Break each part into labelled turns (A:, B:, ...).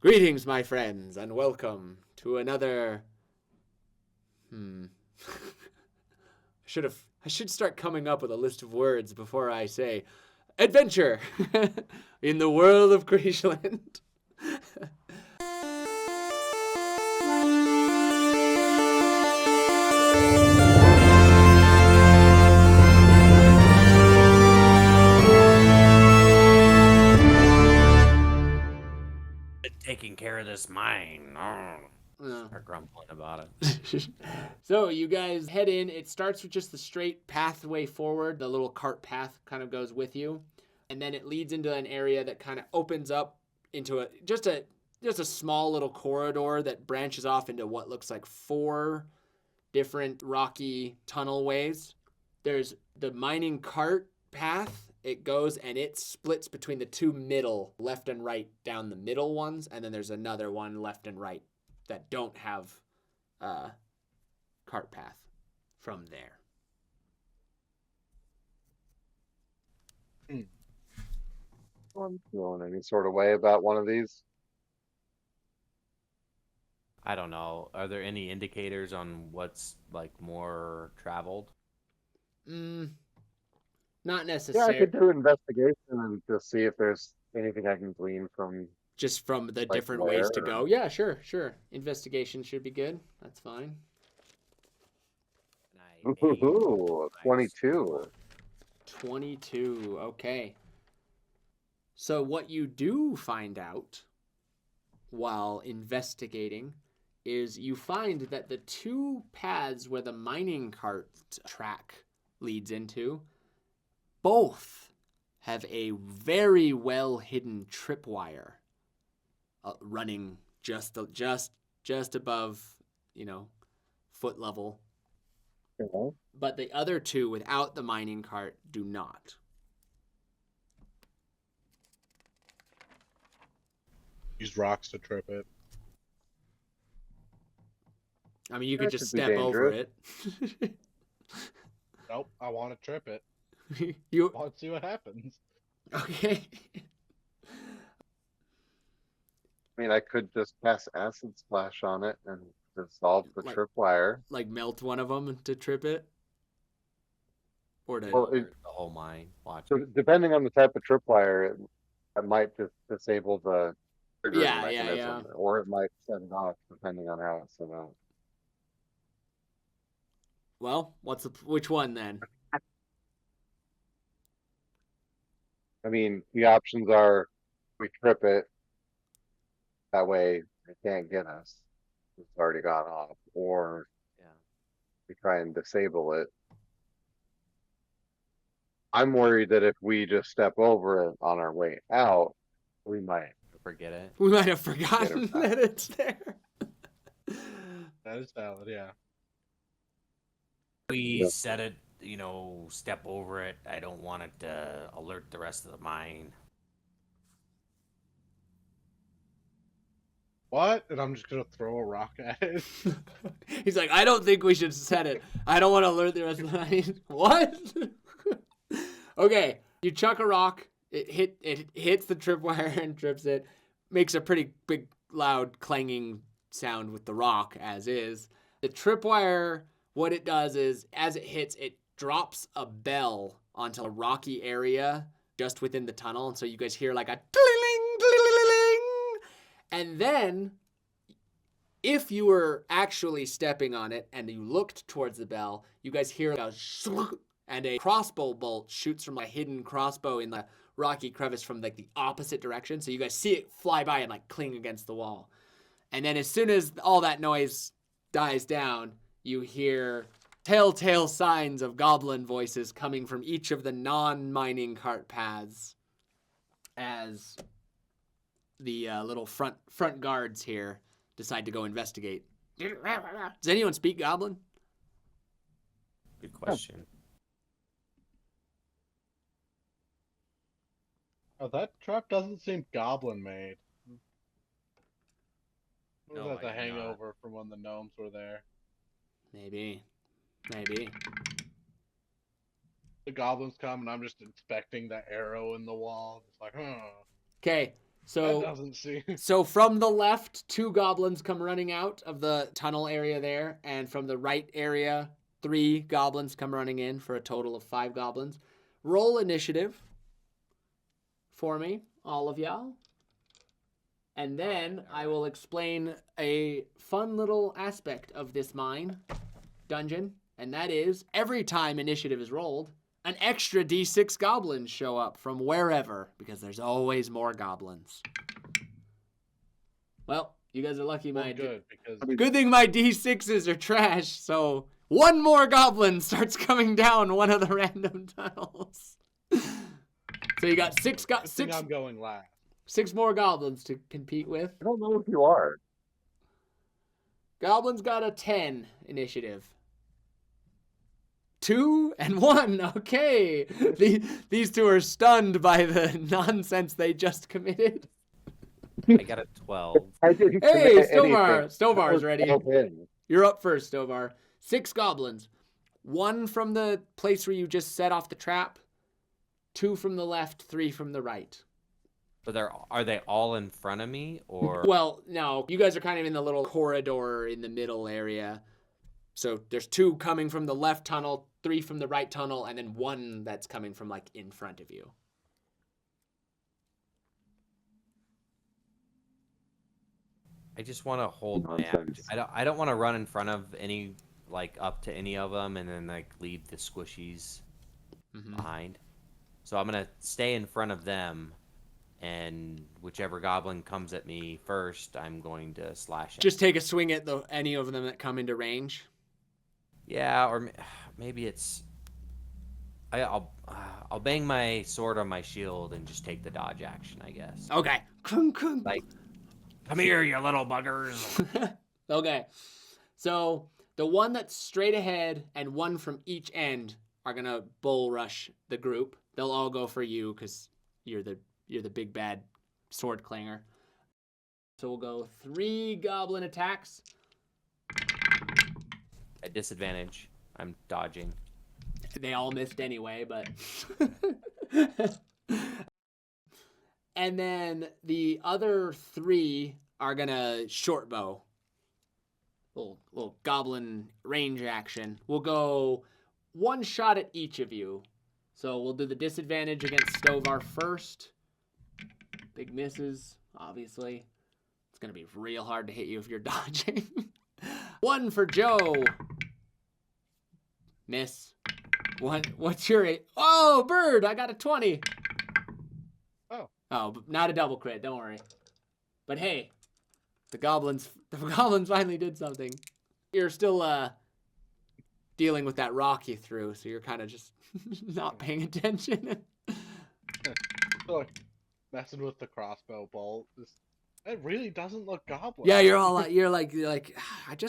A: Greetings, my friends, and welcome to another. I should start coming up with a list of words before I say adventure in the world of Kriegeland.
B: Taking care of this mine. Start grumbling about it.
A: So you guys head in. It starts with just the straight pathway forward. The little cart path kind of goes with you, and then it leads into an area that kind of opens up into just a small little corridor that branches off into what looks like 4 different rocky tunnel ways. There's the mining cart path. It goes and it splits between the 2 middle, left and right, down the middle ones, and then there's another one left and right that don't have cart path from there.
C: I'm feeling any sort of way about one of these.
B: I don't know. Are there any indicators on what's like more traveled?
A: Not
C: Yeah, I
A: necessarily.
C: could do investigation and just see if there's anything I can glean from.
A: Just from the
C: like
A: different
C: where
A: ways to go. Yeah, sure. Investigation should be good. That's fine.
C: Ooh, 22.
A: 22. Okay. So what you do find out while investigating is you find that the 2 paths where the mining cart track leads into both have a very well hidden tripwire running just above, foot level.
C: Okay.
A: But the other 2 without the mining cart do not.
D: Use rocks to trip it.
A: I mean, you
C: That
A: could just
C: could be
A: step over
C: dangerous.
A: it.
D: Nope, I want to trip it.
A: You
D: I want to see what happens.
A: okay?
C: I mean, I could just cast acid splash on it and dissolve the tripwire.
A: Like melt one of them to trip it, or to
C: Well,
B: The whole mine. Watch
C: so
B: it.
C: depending on the type of tripwire, it might just disable the triggering
A: Yeah.
C: mechanism, or it might set it off depending on how it's set up.
A: Well, which one then?
C: I mean, the options are we trip it, that way it can't get us. It's already gone off. Or
B: Yeah.
C: we try and disable it. I'm worried that if we just step over it on our way out, we might.
B: Forget it.
A: We might have forgotten
C: back.
A: that it's there.
D: That is valid, yeah.
B: We
C: Yeah.
B: set it, step over it. I don't want it to alert the rest of the mine.
D: What? And I'm just gonna throw a rock at it.
A: He's like, I don't think we should set it. I don't want to alert the rest of the night. What? Okay, you chuck a rock. It hits the tripwire and trips it. Makes a pretty big, loud, clanging sound with the rock as is. The tripwire, what it does is, as it hits, it drops a bell onto a rocky area just within the tunnel. And so you guys hear like a tling. And then, if you were actually stepping on it and you looked towards the bell, you guys hear a and a crossbow bolt shoots from a hidden crossbow in the rocky crevice from like the opposite direction. So you guys see it fly by and like cling against the wall. And then as soon as all that noise dies down, you hear telltale signs of goblin voices coming from each of the non-mining cart paths as the little front guards here decide to go investigate. Does anyone speak Goblin?
B: Good question.
D: Oh, that trap doesn't seem goblin made. Or
B: No,
D: was that
B: I
D: the
B: do not.
D: hangover from when the gnomes were there?
A: Maybe.
D: The goblins come and I'm just inspecting the arrow in the wall. It's like, huh.
A: Okay, So
D: doesn't seem.
A: So from the left, 2 goblins come running out of the tunnel area there, and from the right area, 3 goblins come running in for a total of 5 goblins. Roll initiative for me, all of y'all. And then I will explain a fun little aspect of this mine dungeon, and that is every time initiative is rolled, an extra D6 goblins show up from wherever, because there's always more goblins. Well, you guys are lucky.
D: Well, good because
A: Good thing my D6s are trash, so 1 more goblin starts coming down one of the random tunnels. So you got 6
D: I'm going last.
A: 6 more goblins to compete with.
C: I don't know if you are.
A: Goblins got a 10 initiative. 2 and 1. Okay. These 2 are stunned by the nonsense they just committed.
B: I got a 12.
C: I didn't
A: Hey,
C: commit
A: Stovar.
C: anything.
A: Stovar's
C: I
A: ready.
C: was in.
A: You're up first, Stovar. 6 goblins. 1 from the place where you just set off the trap. 2 from the left, 3 from the right.
B: So are they all in front of me, or?
A: Well, no. You guys are kind of in the little corridor in the middle area. So there's 2 coming from the left tunnel, 3 from the right tunnel, and then 1 that's coming from like in front of you.
B: I just want to hold my
C: Nonsense.
B: action. I don't want to run in front of any, like, up to any of them and then like leave the squishies behind. So I'm gonna stay in front of them, and whichever goblin comes at me first, I'm going to slash at.
A: Just take a swing at any of them that come into range.
B: Yeah, or maybe it's. I'll bang my sword on my shield and just take the dodge action, I guess.
A: Okay.
B: Like, come here, you little buggers.
A: Okay. So the one that's straight ahead and 1 from each end are gonna bull rush the group. They'll all go for you because you're the big bad sword clanger. So we'll go 3 goblin attacks.
B: At disadvantage, I'm dodging.
A: They all missed anyway, but and then the other 3 are gonna short bow. Little goblin range action. We'll go 1 shot at each of you. So we'll do the disadvantage against Stovar first. Big misses, obviously. It's gonna be real hard to hit you if you're dodging. 1 for Joe. Miss. What's your rate? Oh, Bird, I got a 20.
D: Oh,
A: but not a double crit, don't worry. But hey, the goblins finally did something. You're still dealing with that rock you threw, so you're kind of just not paying attention.
D: Look, messing with the crossbow bolt. It really doesn't look goblin.
A: Yeah, you're like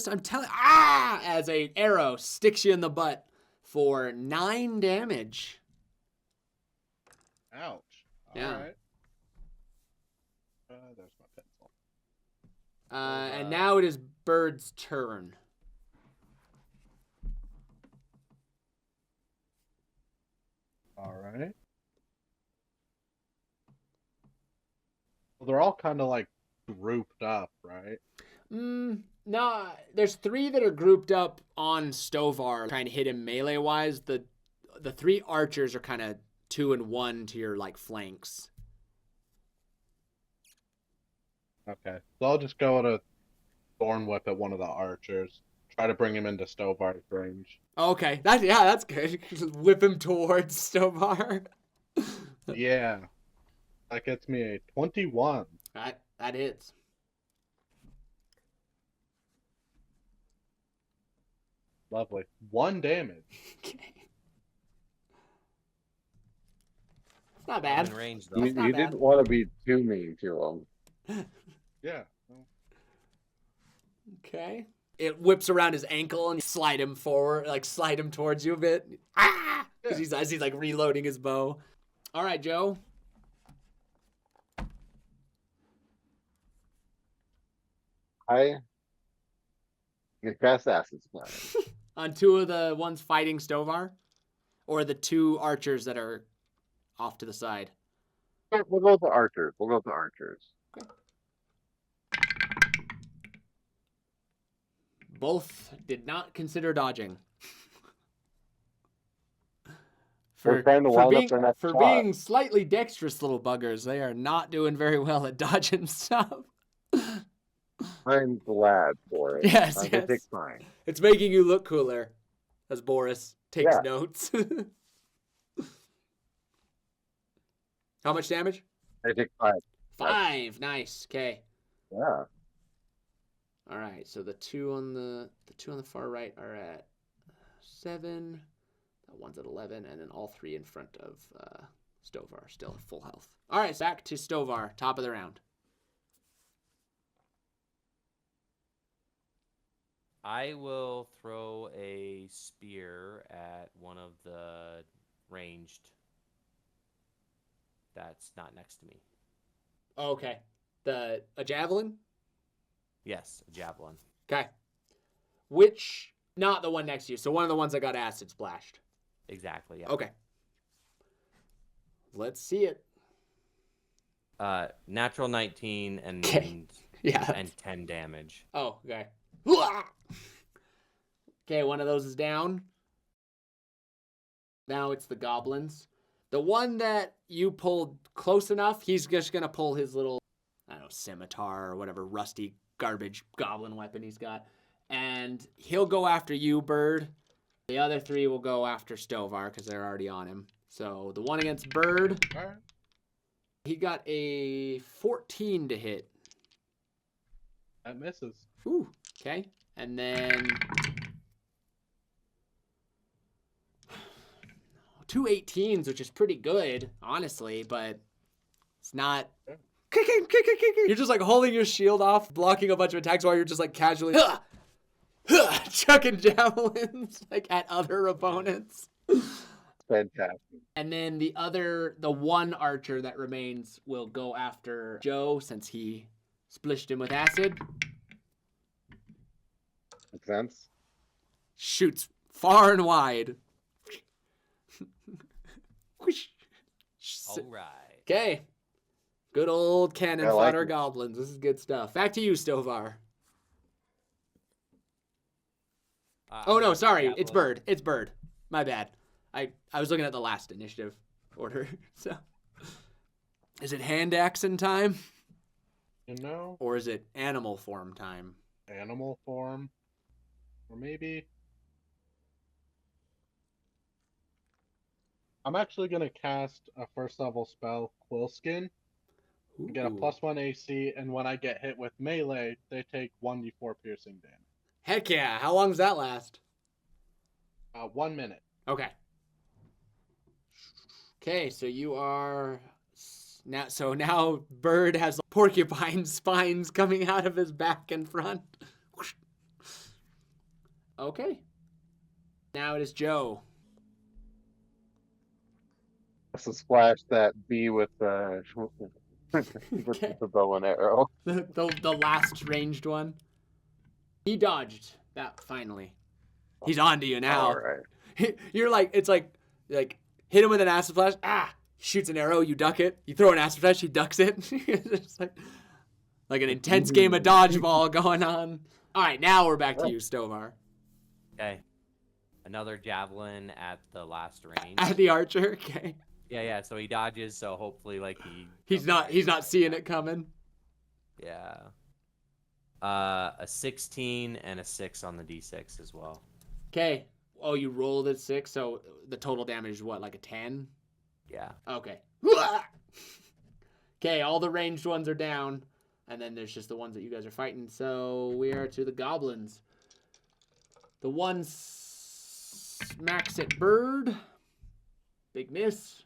A: I'm telling as a arrow sticks you in the butt for 9 damage.
D: Ouch.
A: Yeah.
D: All right. There's my pencil.
A: And now it is Bird's turn.
D: All right. Well, they're all kind of like grouped up, right?
A: No, there's 3 that are grouped up on Stovar trying to hit him melee wise. The 3 archers are kind of 2 and 1 to your like flanks.
D: Okay. So I'll just go to Thorn Whip at one of the archers. Try to bring him into Stovar's range.
A: Okay, that's good. Just whip him towards Stovar.
D: Yeah. That gets me a 21.
A: That hits.
D: Lovely. 1 damage.
A: Okay. It's not
B: I'm
A: bad.
B: in range though.
C: You,
A: not
C: you
A: bad.
C: didn't want to be too mean to him.
D: Yeah.
A: Okay. It whips around his ankle and you slide him forward, like slide him towards you a bit. Ah! Because he's like reloading his bow. All right, Joe.
C: I get cast acid splat.
A: On 2 of the ones fighting Stovar, or the 2 archers that are off to the side.
C: We'll go with the archers. We'll go with the archers.
A: Both did not consider dodging.
C: We're trying to wind up their next
A: for
C: shot.
A: being slightly dexterous little buggers, they are not doing very well at dodging stuff.
C: I'm glad for it.
A: Yes,
C: I'm
A: yes.
C: gonna take mine.
A: It's making you look cooler, as Boris takes
C: Yeah.
A: notes. How much damage?
C: I take 5.
A: 5. Nice. Okay.
C: Yeah.
A: All right. So the two on the far right are at 7. That one's at 11, and then all 3 in front of Stovar still at full health. All right. Back to Stovar. Top of the round.
B: I will throw a spear at one of the ranged that's not next to me.
A: Okay. A javelin?
B: Yes, a javelin.
A: Okay. Not the one next to you. So one of the ones that got acid splashed.
B: Exactly, yeah.
A: Okay. Let's see it.
B: Natural 19 and
A: Okay. Yeah.
B: and 10 damage.
A: Oh, okay. Okay, one of those is down. Now it's the goblins. The one that you pulled close enough, he's just going to pull his little, I don't know, scimitar or whatever rusty garbage goblin weapon he's got. And he'll go after you, Bird. The other 3 will go after Stovar because they're already on him. So the one against Bird,
D: All right.
A: he got a 14 to hit.
D: That misses.
A: Ooh, okay. And then 2 18s, which is pretty good, honestly, but it's not. You're just like holding your shield off, blocking a bunch of attacks while you're just like casually chucking javelins like at other opponents.
C: Fantastic.
A: And then the one archer that remains will go after Joe since he splished him with acid.
C: Makes sense.
A: Shoots far and wide.
B: All right.
A: Okay. Good old cannon
C: I like
A: fodder
C: it.
A: goblins. This is good stuff. Back to you, Stovar. Oh no, sorry.
B: Yeah,
A: It's
B: well,
A: Bird. It's Bird. My bad. I was looking at the last initiative order. So is it hand action time?
D: You know,
A: Or is it animal form time?
D: animal form. Or maybe. I'm actually going to cast a first level spell, Quillskin. I get a
A: Ooh.
D: +1 AC, and when I get hit with melee, they take 1d4 piercing damage.
A: Heck yeah. How long does that last?
D: 1 minute.
A: Okay. Okay, so you are now. So now Bird has porcupine spines coming out of his back and front. Okay. Now it is Joe.
C: So splash that bee with the
A: Okay.
C: the bow and arrow.
A: The last ranged one. He dodged that finally. He's on to you now.
C: All right.
A: You're like, it's like hit him with an acid flash. Shoots an arrow. You duck it. You throw an acid flash. He ducks it. It's like an intense game of dodgeball going on. All right, now we're back to you, Stovar.
B: Okay. Another javelin at the last range.
A: At the archer. Okay.
B: Yeah. So he dodges. So hopefully, like
A: He's not seeing it coming.
B: Yeah. A 16 and a 6 on the d6 as well.
A: Okay. Oh, you rolled a 6, so the total damage is what, like a 10?
B: Yeah.
A: Okay. Okay, all the ranged ones are down, and then there's just the ones that you guys are fighting. So we are to the goblins. The one smacks at Bird. Big miss.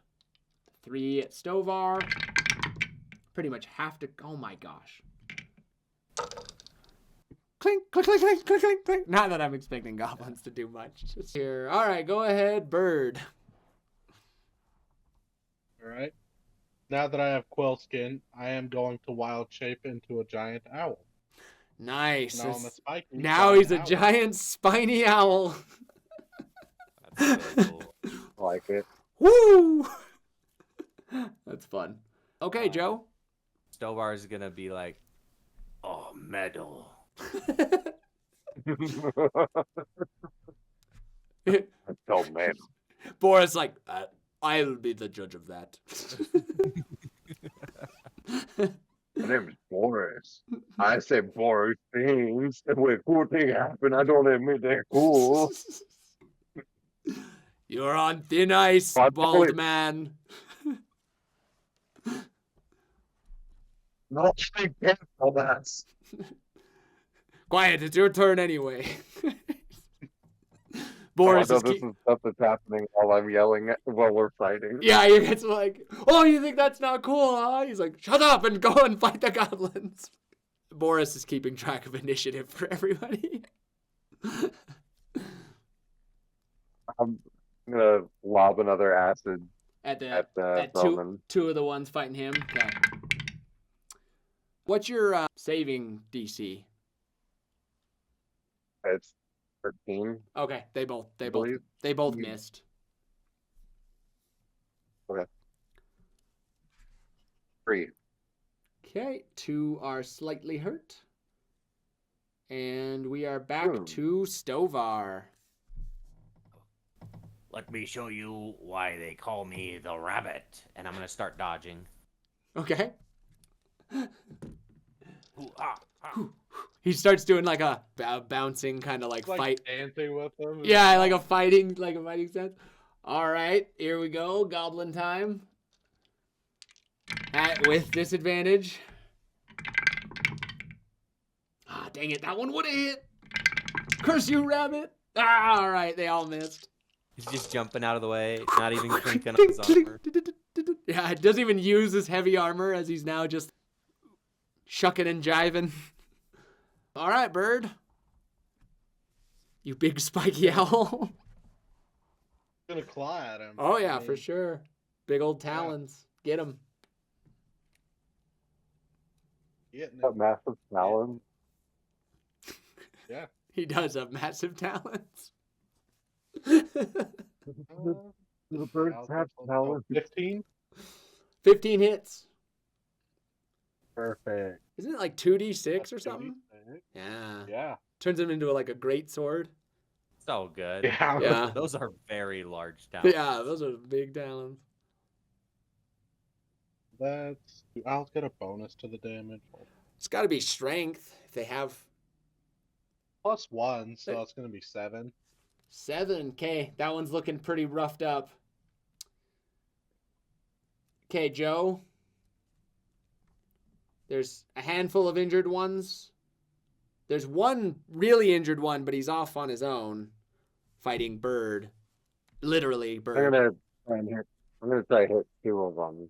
A: 3 at Stovar. Pretty much have to. Oh my gosh. Clink, clink, clink, clink, clink, clink, clink. Not that I'm expecting goblins to do much. Just here. All right, go ahead, Bird.
D: Alright. Now that I have Quillskin, I am going to wild shape into a giant owl.
A: Nice.
D: Now I'm a spiky
A: Now
D: giant
A: he's a
D: owl.
A: giant spiny owl.
B: That's really cool.
C: I like it.
A: Woo! That's fun. Okay, Joe.
B: Stovar is gonna be like, oh, medal.
C: Oh man,
A: Boris like, I'll be the judge of that.
C: my name is Boris. I say Boris things, and when cool things happen, I don't admit they're cool.
A: You're on thin ice,
C: But
A: bald
C: Boris-
A: man.
C: Not think careful, that's.
A: Quiet, it's your turn anyway.
C: Oh,
A: Boris
C: no,
A: is
C: this is stuff that's happening while I'm yelling while we're fighting.
A: yeah, it's like, oh, you think that's not cool, huh? He's like, shut up and go and fight the goblins. Boris is keeping track of initiative for everybody.
C: I'm gonna lob another acid
A: At
C: at
A: two
C: Bowman.
A: of the ones fighting him. Okay. What's your saving DC?
C: It's 13.
A: Okay, they both
C: believe. Mm.
A: missed.
C: Okay. 3.
A: Okay, 2 are slightly hurt. And we are back
C: Hmm.
A: to Stovar.
B: Let me show you why they call me the rabbit. And I'm gonna start dodging.
A: Okay.
B: Ooh, ah, ah.
A: He starts doing like a bouncing kind of like
D: Like
A: fight.
D: dancing with them.
A: Yeah, like a fighting sense. All right, here we go. Goblin time. With disadvantage. Ah, dang it. That one would have hit. Curse you, rabbit. Ah, all right. They all missed.
B: He's just jumping out of the way, not even clinking on his armor.
A: Yeah, it doesn't even use his heavy armor as he's now just shucking and jiving. All right, bird. You big spiky owl.
D: Gonna claw at him.
A: Oh, yeah,
D: I mean,
A: for sure. Big old talons. Get him.
D: getting
C: A
D: it.
C: massive talon.
D: Yeah.
A: He does have massive talons.
C: The birds have talons.
D: 15?
A: 15 hits.
C: Perfect.
A: Isn't it like 2d6 or something?
D: 2d6.
A: Yeah.
D: Yeah.
A: Turns him into like a great sword.
B: It's all good.
D: Yeah.
A: Yeah.
B: Those are very large talons.
A: Yeah, those are big talons.
D: I'll get a bonus to the damage.
A: It's got to be strength if they have
D: +1, so it's gonna be 7.
A: 7. Okay, that one's looking pretty roughed up. Okay, Joe. There's a handful of injured ones. There's one really injured one, but he's off on his own, fighting Bird. Literally, Bird.
C: I'm gonna try to hit 2 of them.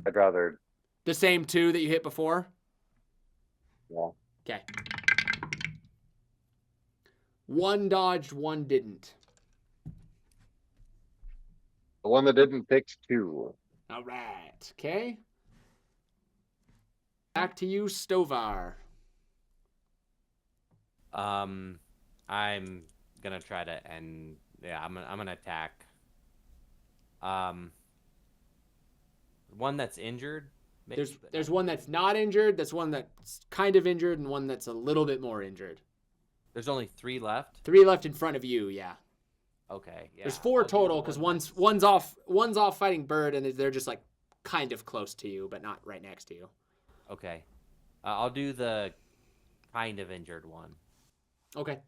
C: I'd rather.
A: The same 2 that you hit before?
C: Yeah.
A: Okay. 1 dodged, 1 didn't.
C: The one that didn't fix 2.
A: All right. Okay. Back to you, Stovar.
B: I'm gonna try to end. Yeah, I'm gonna attack. One that's injured. Maybe,
A: There's one that's not injured, there's one that's kind of injured, and one that's a little bit more injured.
B: There's only 3 left.
A: 3 left in front of you, yeah.
B: Okay. Yeah.
A: There's 4
B: I'll do the
A: total because
B: one
A: one's off fighting Bird, and they're just like kind of close to you, but not right next to you.
B: Okay. I'll do the kind of injured one.
A: Okay.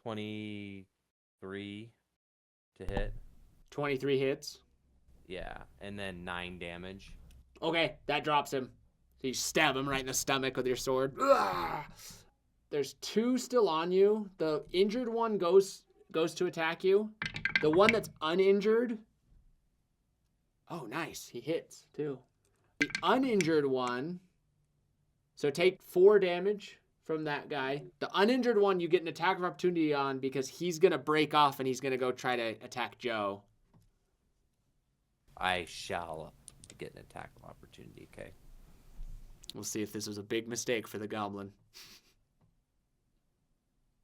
B: 23 to hit.
A: 23 hits.
B: Yeah, and then 9 damage.
A: Okay, that drops him. So you stab him right in the stomach with your sword. Ugh. There's 2 still on you. The injured one goes to attack you. The one that's uninjured. Oh, nice. He hits too. The uninjured one. So take 4 damage from that guy. The uninjured one you get an attack of opportunity on because he's going to break off and he's going to go try to attack Joe.
B: I shall get an attack of opportunity. Okay.
A: We'll see if this was a big mistake for the goblin.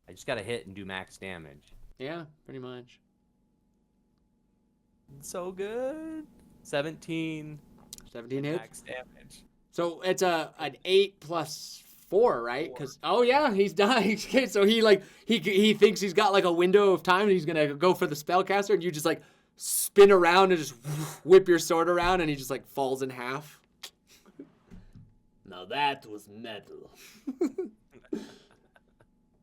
B: I just gotta hit and do max damage.
A: Yeah, pretty much.
B: So good. 17.
A: 17 hits.
B: Max damage.
A: So it's an 8 plus 4, right? Because oh yeah, he's dying. Okay, so he thinks he's got like a window of time and he's gonna go for the spellcaster, and you just like spin around and just whip your sword around, and he just like falls in half. Now that was metal.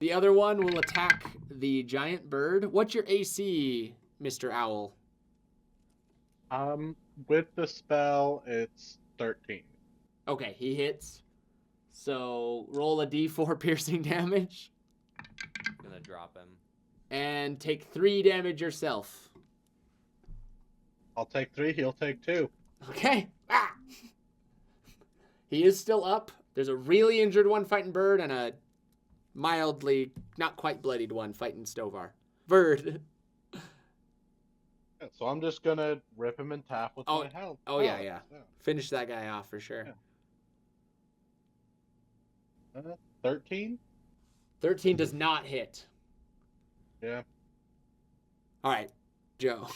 A: The other one will attack the giant bird. What's your AC, Mr. Owl?
D: With the spell, it's 13.
A: Okay, he hits. So roll a d4 piercing damage
B: Gonna drop him.
A: and take 3 damage yourself.
D: I'll take 3, he'll take 2.
A: Okay. Ah! He is still up. There's a really injured one fighting Bird and a mildly, not quite bloodied one fighting Stovar. Bird.
D: Yeah, so I'm just gonna rip him in half with my health.
A: Oh, yeah. Finish that guy off for sure.
D: Yeah. 13?
A: 13 does not hit.
D: Yeah.
A: All right, Joe.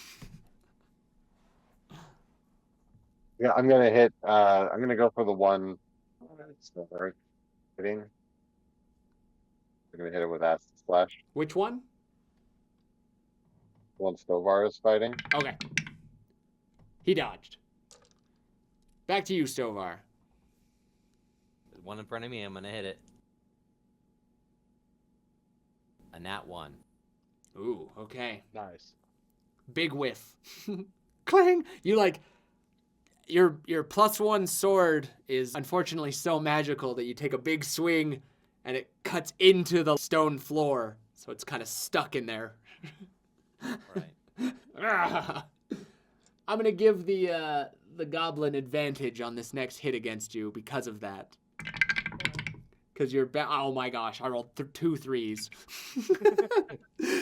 C: Yeah, I'm gonna hit. I'm gonna go for the one. It's not very hitting. I'm gonna hit it with acid splash.
A: Which one?
C: The one Stovar is fighting.
A: Okay. He dodged. Back to you, Stovar.
B: There's one in front of me. I'm gonna hit it. A nat 1.
A: Ooh, okay.
D: Nice.
A: Big whiff. Clang! You like your +1 sword is unfortunately so magical that you take a big swing and it cuts into the stone floor, so it's kind of stuck in there.
B: Right.
A: I'm gonna give the goblin advantage on this next hit against you because of that. Because you're oh my gosh, I rolled 2 3s.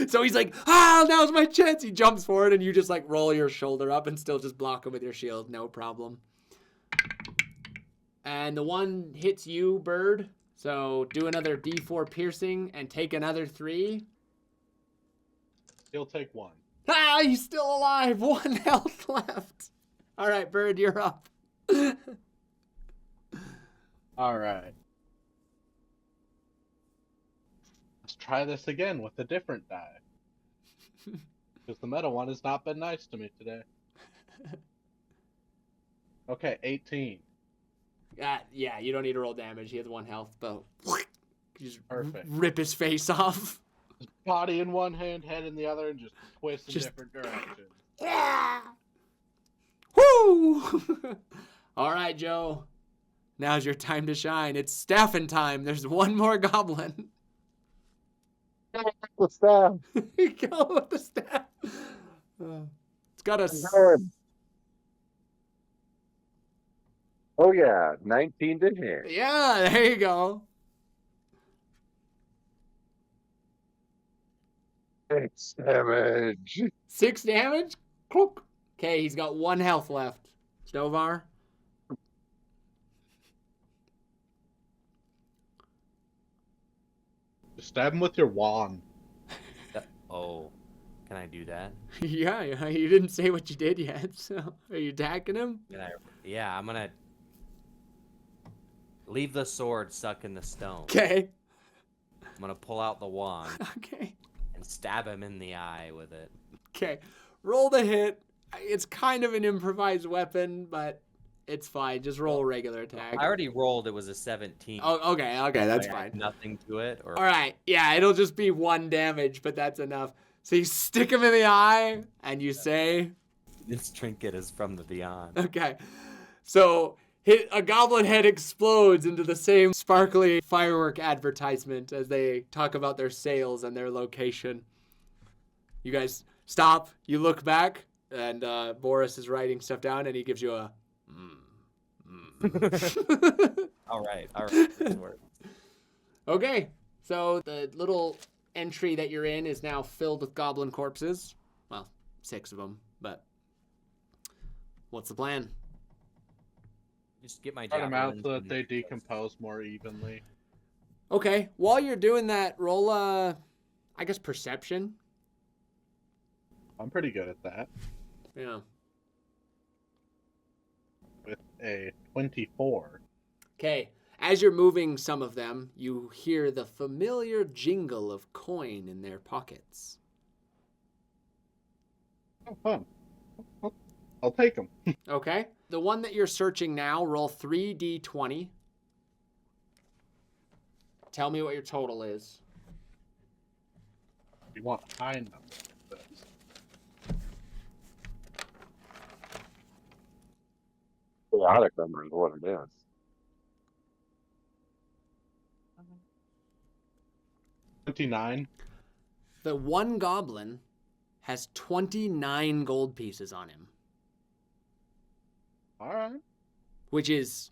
A: So he's like, now's my chance. He jumps forward and you just like roll your shoulder up and still just block him with your shield, no problem. And the one hits you, Bird. So do another D4 piercing and take another 3.
D: He'll take 1.
A: He's still alive. 1 health left. All right, Bird, you're up.
D: All right. Let's try this again with a different die. Because the meta one has not been nice to me today. Okay, 18.
A: Yeah, you don't need to roll damage. He has 1 health, but you just
D: Perfect.
A: rip his face off.
D: Body in one hand, head in the other, and just twist in different directions.
A: Yeah. Woo! All right, Joe. Now's your time to shine. It's staffing time. There's 1 more goblin.
C: The staff.
A: Go with the staff. It's got a.
C: Oh yeah, 19 to hit.
A: Yeah, there you go.
C: 6 damage.
A: 6 damage? Clook. Okay, he's got 1 health left. Stovar?
D: Just stab him with your wand.
B: Oh, can I do that?
A: Yeah, you didn't say what you did yet, so are you attacking him?
B: Yeah, I'm gonna leave the sword stuck in the stone.
A: Okay.
B: I'm gonna pull out the wand
A: Okay.
B: and stab him in the eye with it.
A: Okay. Roll the hit. It's kind of an improvised weapon, but it's fine. Just roll a regular attack.
B: I already rolled. It was a 17.
A: Oh, okay, that's
B: I
A: fine.
B: had nothing to it. Or...
A: All right. Yeah, it'll just be 1 damage, but that's enough. So you stick him in the eye, and you say...
B: This trinket is from the beyond.
A: Okay. So a goblin head explodes into the same sparkly firework advertisement as they talk about their sales and their location. You guys stop. You look back, and Boris is writing stuff down, and he gives you a...
B: All right.
A: Okay, so the little entry that you're in is now filled with goblin corpses. Well, 6 of them, but what's the plan?
B: Just get my
D: Cut them out
B: javelins
D: so that
B: and-
D: they decompose more evenly.
A: Okay, while you're doing that, roll I guess perception.
D: I'm pretty good at that.
A: Yeah.
D: with a 24.
A: Okay. As you're moving some of them, you hear the familiar jingle of coin in their pockets.
D: Oh, fun. I'll take them.
A: Okay. The one that you're searching now, roll 3d20. Tell me what your total is.
D: You want high numbers.
C: Chaotic number is what it is.
D: 29.
A: The one goblin has 29 gold pieces on him,
D: All right.
A: which is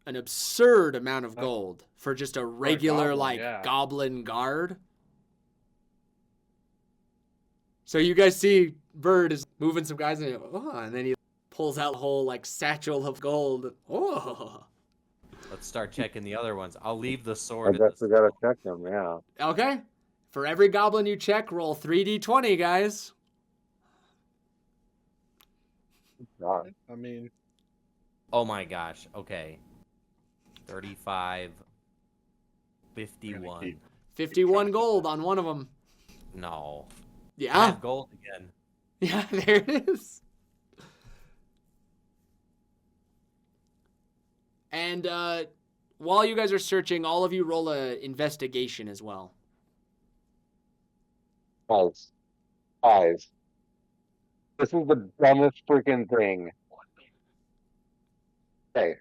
A: an absurd amount of gold for just a regular
D: goblin,
A: goblin guard. So you guys see Bird is moving some guys and then he pulls out a whole satchel of gold. Oh.
B: Let's start checking the other ones. I'll leave the
C: I
B: sword.
C: guess we gotta check them, yeah.
A: Okay. For every goblin you check, roll 3d20, guys.
C: God.
D: I mean,
B: Oh my gosh. Okay. 35. 51.
A: 51 gold on one of them.
B: No. I
A: Yeah.
B: have gold again.
A: Yeah, there it is. And while you guys are searching, all of you roll a investigation as well.
C: Guys. This is the dumbest freaking thing. Hey.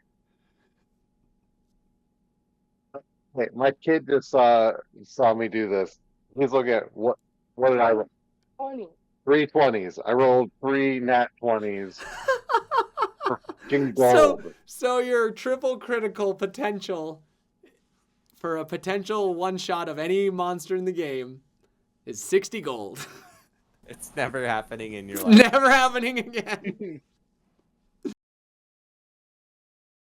C: Hey, my kid just saw me do this. He's looking at what did I roll? 3 20s. I rolled 3 nat 20s for freaking gold.
A: So your triple critical potential for a potential one shot of any monster in the game is 60 gold.
B: It's never happening in your life.
A: Never happening again.